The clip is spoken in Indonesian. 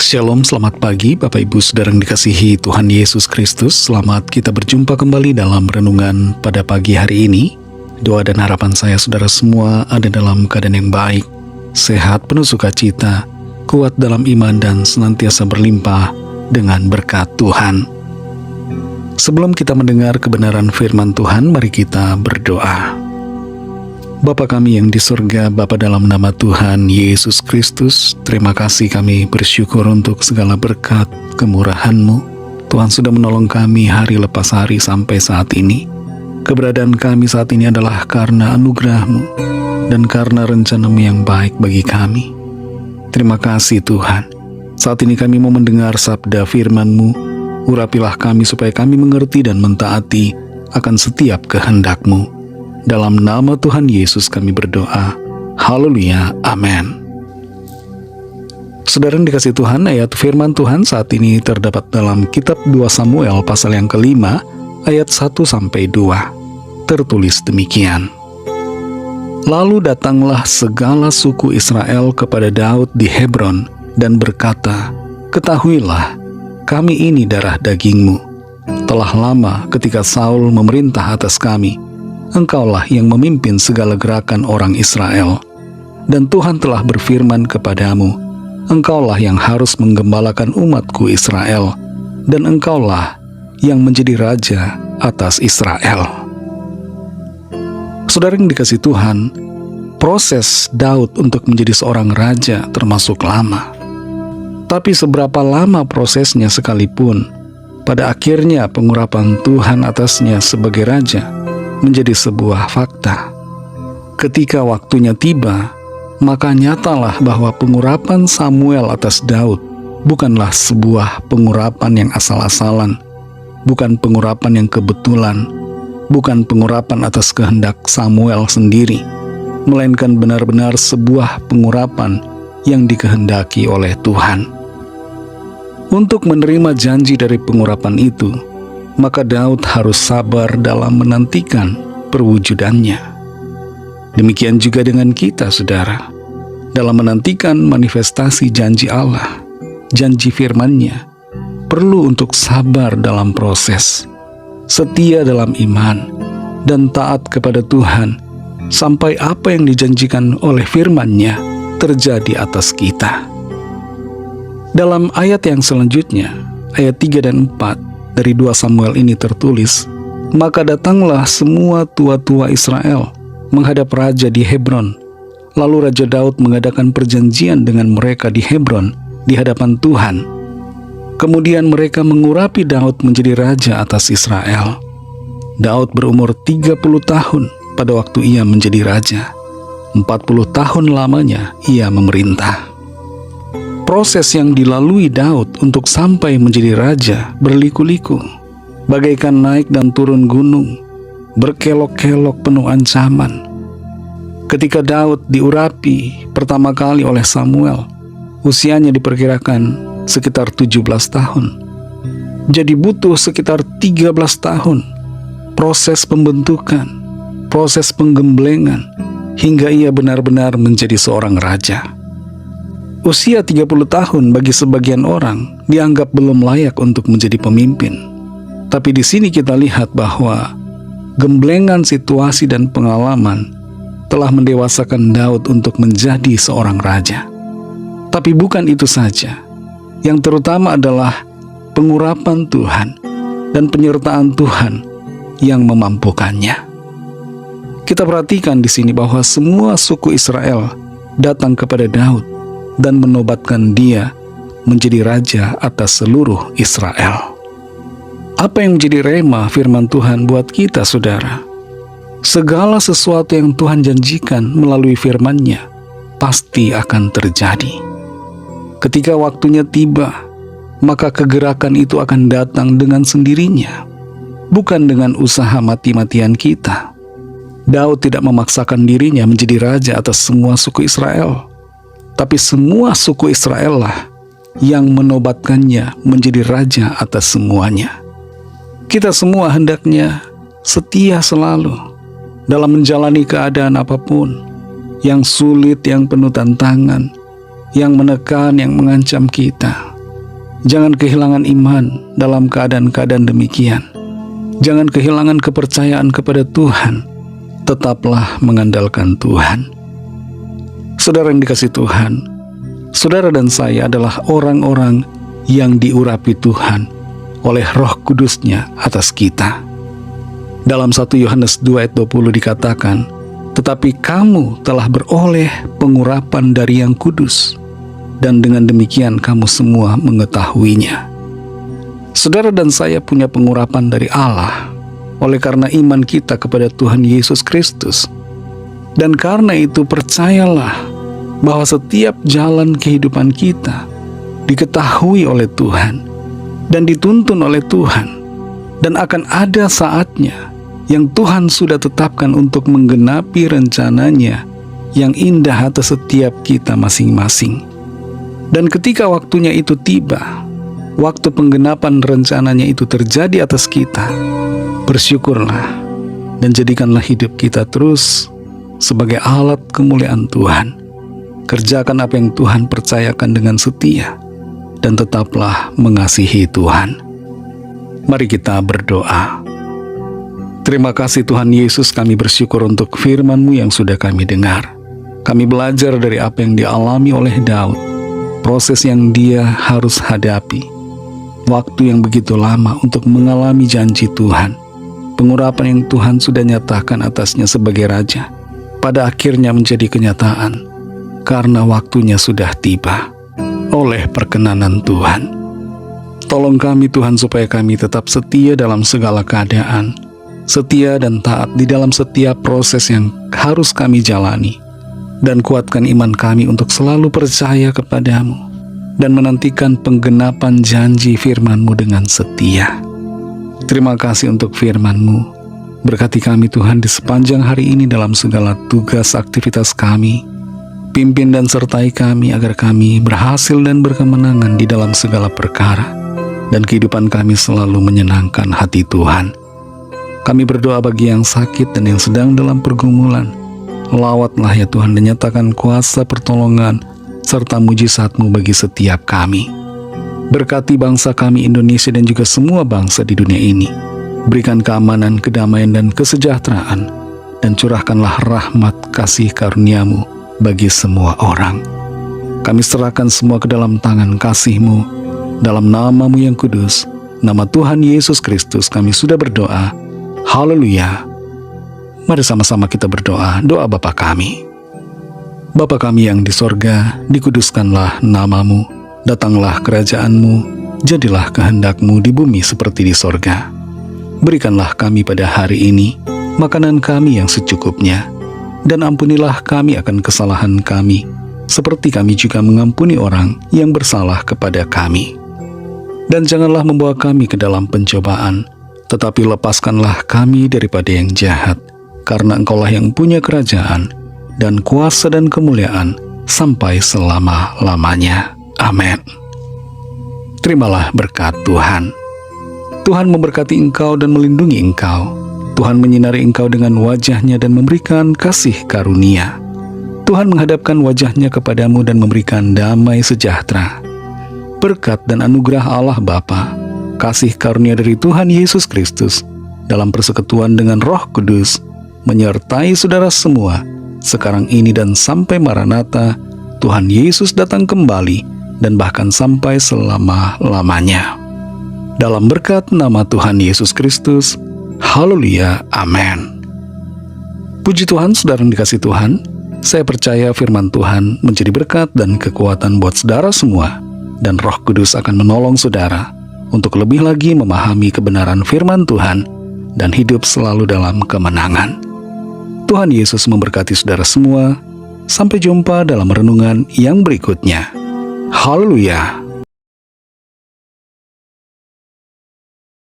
Shalom, selamat pagi Bapak Ibu Saudara yang dikasihi Tuhan Yesus Kristus. Selamat kita berjumpa kembali dalam renungan pada pagi hari ini. Doa dan harapan saya saudara semua ada dalam keadaan yang baik, sehat, penuh sukacita, kuat dalam iman dan senantiasa berlimpah dengan berkat Tuhan. Sebelum kita mendengar kebenaran firman Tuhan, mari kita berdoa. Bapa kami yang di surga, Bapa dalam nama Tuhan Yesus Kristus, terima kasih kami bersyukur untuk segala berkat kemurahan-Mu. Tuhan sudah menolong kami hari lepas hari sampai saat ini. Keberadaan kami saat ini adalah karena anugerah-Mu dan karena rencana-Mu yang baik bagi kami. Terima kasih Tuhan. Saat ini kami mau mendengar sabda firman-Mu. Urapilah kami supaya kami mengerti dan mentaati akan setiap kehendak-Mu. Dalam nama Tuhan Yesus kami berdoa. Haleluya, amin. Saudara yang dikasihi Tuhan, ayat firman Tuhan saat ini terdapat dalam kitab 2 Samuel pasal yang kelima, ayat 1-2. Tertulis demikian. Lalu datanglah segala suku Israel kepada Daud di Hebron dan berkata, "Ketahuilah, kami ini darah dagingmu. Telah lama ketika Saul memerintah atas kami, Engkaulah yang memimpin segala gerakan orang Israel. Dan Tuhan telah berfirman kepadamu, Engkaulah yang harus menggembalakan umatku Israel, dan Engkaulah yang menjadi raja atas Israel." Saudara yang dikasihi Tuhan, proses Daud untuk menjadi seorang raja termasuk lama. Tapi seberapa lama prosesnya sekalipun, pada akhirnya pengurapan Tuhan atasnya sebagai raja menjadi sebuah fakta. Ketika waktunya tiba, maka nyatalah bahwa pengurapan Samuel atas Daud bukanlah sebuah pengurapan yang asal-asalan, bukan pengurapan yang kebetulan, bukan pengurapan atas kehendak Samuel sendiri, melainkan benar-benar sebuah pengurapan yang dikehendaki oleh Tuhan. Untuk menerima janji dari pengurapan itu, maka Daud harus sabar dalam menantikan perwujudannya. Demikian juga dengan kita, saudara. Dalam menantikan manifestasi janji Allah, janji firman-Nya, perlu untuk sabar dalam proses, setia dalam iman, dan taat kepada Tuhan, sampai apa yang dijanjikan oleh firman-Nya terjadi atas kita. Dalam ayat yang selanjutnya, ayat 3 dan 4, dari 2 Samuel ini tertulis, "Maka datanglah semua tua-tua Israel menghadap raja di Hebron. Lalu Raja Daud mengadakan perjanjian dengan mereka di Hebron di hadapan Tuhan. Kemudian mereka mengurapi Daud menjadi raja atas Israel. Daud berumur 30 tahun pada waktu ia menjadi raja. 40 tahun lamanya ia memerintah." Proses yang dilalui Daud untuk sampai menjadi raja berliku-liku, bagaikan naik dan turun gunung, berkelok-kelok penuh ancaman. Ketika Daud diurapi pertama kali oleh Samuel, usianya diperkirakan sekitar 17 tahun. Jadi butuh sekitar 13 tahun proses pembentukan, proses penggemblengan, hingga ia benar-benar menjadi seorang raja. Usia 30 tahun bagi sebagian orang dianggap belum layak untuk menjadi pemimpin. Tapi di sini kita lihat bahwa gemblengan situasi dan pengalaman telah mendewasakan Daud untuk menjadi seorang raja. Tapi bukan itu saja. Yang terutama adalah pengurapan Tuhan dan penyertaan Tuhan yang memampukannya. Kita perhatikan di sini bahwa semua suku Israel datang kepada Daud dan menobatkan dia menjadi raja atas seluruh Israel. Apa yang menjadi rema firman Tuhan buat kita, saudara? Segala sesuatu yang Tuhan janjikan melalui firman-Nya pasti akan terjadi. Ketika waktunya tiba, maka kegerakan itu akan datang dengan sendirinya, bukan dengan usaha mati-matian kita. Daud tidak memaksakan dirinya menjadi raja atas semua suku Israel, tapi semua suku Israel lah yang menobatkannya menjadi raja atas semuanya. Kita semua hendaknya setia selalu dalam menjalani keadaan apapun, yang sulit, yang penuh tantangan, yang menekan, yang mengancam kita. Jangan kehilangan iman dalam keadaan-keadaan demikian. Jangan kehilangan kepercayaan kepada Tuhan. Tetaplah mengandalkan Tuhan. Saudara yang dikasihi Tuhan, saudara dan saya adalah orang-orang yang diurapi Tuhan oleh Roh Kudus-Nya atas kita. Dalam 1 Yohanes 2 ayat 20 dikatakan, tetapi kamu telah beroleh pengurapan dari Yang Kudus, dan dengan demikian kamu semua mengetahuinya. Saudara dan saya punya pengurapan dari Allah oleh karena iman kita kepada Tuhan Yesus Kristus. Dan karena itu percayalah bahwa setiap jalan kehidupan kita diketahui oleh Tuhan dan dituntun oleh Tuhan, dan akan ada saatnya yang Tuhan sudah tetapkan untuk menggenapi rencananya yang indah atas setiap kita masing-masing. Dan ketika waktunya itu tiba, waktu penggenapan rencananya itu terjadi atas kita, bersyukurlah dan jadikanlah hidup kita terus sebagai alat kemuliaan Tuhan. Kerjakan apa yang Tuhan percayakan dengan setia, dan tetaplah mengasihi Tuhan. Mari kita berdoa. Terima kasih Tuhan Yesus, kami bersyukur untuk firman-Mu yang sudah kami dengar. Kami belajar dari apa yang dialami oleh Daud, proses yang dia harus hadapi, waktu yang begitu lama untuk mengalami janji Tuhan, pengurapan yang Tuhan sudah nyatakan atasnya sebagai raja, pada akhirnya menjadi kenyataan, karena waktunya sudah tiba, oleh perkenanan Tuhan. Tolong kami Tuhan supaya kami tetap setia dalam segala keadaan, setia dan taat di dalam setiap proses yang harus kami jalani, dan kuatkan iman kami untuk selalu percaya kepadamu dan menantikan penggenapan janji firman-Mu dengan setia. Terima kasih untuk firman-Mu. Berkati kami Tuhan di sepanjang hari ini dalam segala tugas aktivitas kami. Pimpin dan sertai kami agar kami berhasil dan berkemenangan di dalam segala perkara, dan kehidupan kami selalu menyenangkan hati Tuhan. Kami berdoa bagi yang sakit dan yang sedang dalam pergumulan. Lawatlah ya Tuhan, dan nyatakan kuasa pertolongan serta mujizat-Mu bagi setiap kami. Berkati bangsa kami Indonesia dan juga semua bangsa di dunia ini. Berikan keamanan, kedamaian, dan kesejahteraan, dan curahkanlah rahmat kasih karunia-Mu bagi semua orang. Kami serahkan semua ke dalam tangan kasih-Mu. Dalam nama-Mu yang kudus, nama Tuhan Yesus Kristus, kami sudah berdoa. Haleluya. Mari sama-sama kita berdoa. Doa Bapa kami. Bapa kami yang di sorga, dikuduskanlah nama-Mu, datanglah kerajaan-Mu, jadilah kehendak-Mu di bumi seperti di sorga. Berikanlah kami pada hari ini makanan kami yang secukupnya, dan ampunilah kami akan kesalahan kami, seperti kami juga mengampuni orang yang bersalah kepada kami. Dan janganlah membawa kami ke dalam pencobaan, tetapi lepaskanlah kami daripada yang jahat, karena Engkaulah yang punya kerajaan, dan kuasa dan kemuliaan, sampai selama-lamanya. Amin. Terimalah berkat Tuhan. Tuhan memberkati engkau dan melindungi engkau. Tuhan menyinari engkau dengan wajah-Nya dan memberikan kasih karunia. Tuhan menghadapkan wajah-Nya kepadamu dan memberikan damai sejahtera. Berkat dan anugerah Allah Bapa, kasih karunia dari Tuhan Yesus Kristus, dalam persekutuan dengan Roh Kudus, menyertai saudara semua, sekarang ini dan sampai Maranatha, Tuhan Yesus datang kembali, dan bahkan sampai selama-lamanya. Dalam berkat nama Tuhan Yesus Kristus, haleluya, amin. Puji Tuhan, saudara yang dikasihi Tuhan, saya percaya firman Tuhan menjadi berkat dan kekuatan buat saudara semua, dan Roh Kudus akan menolong saudara untuk lebih lagi memahami kebenaran firman Tuhan dan hidup selalu dalam kemenangan. Tuhan Yesus memberkati saudara semua. Sampai jumpa dalam renungan yang berikutnya. Haleluya.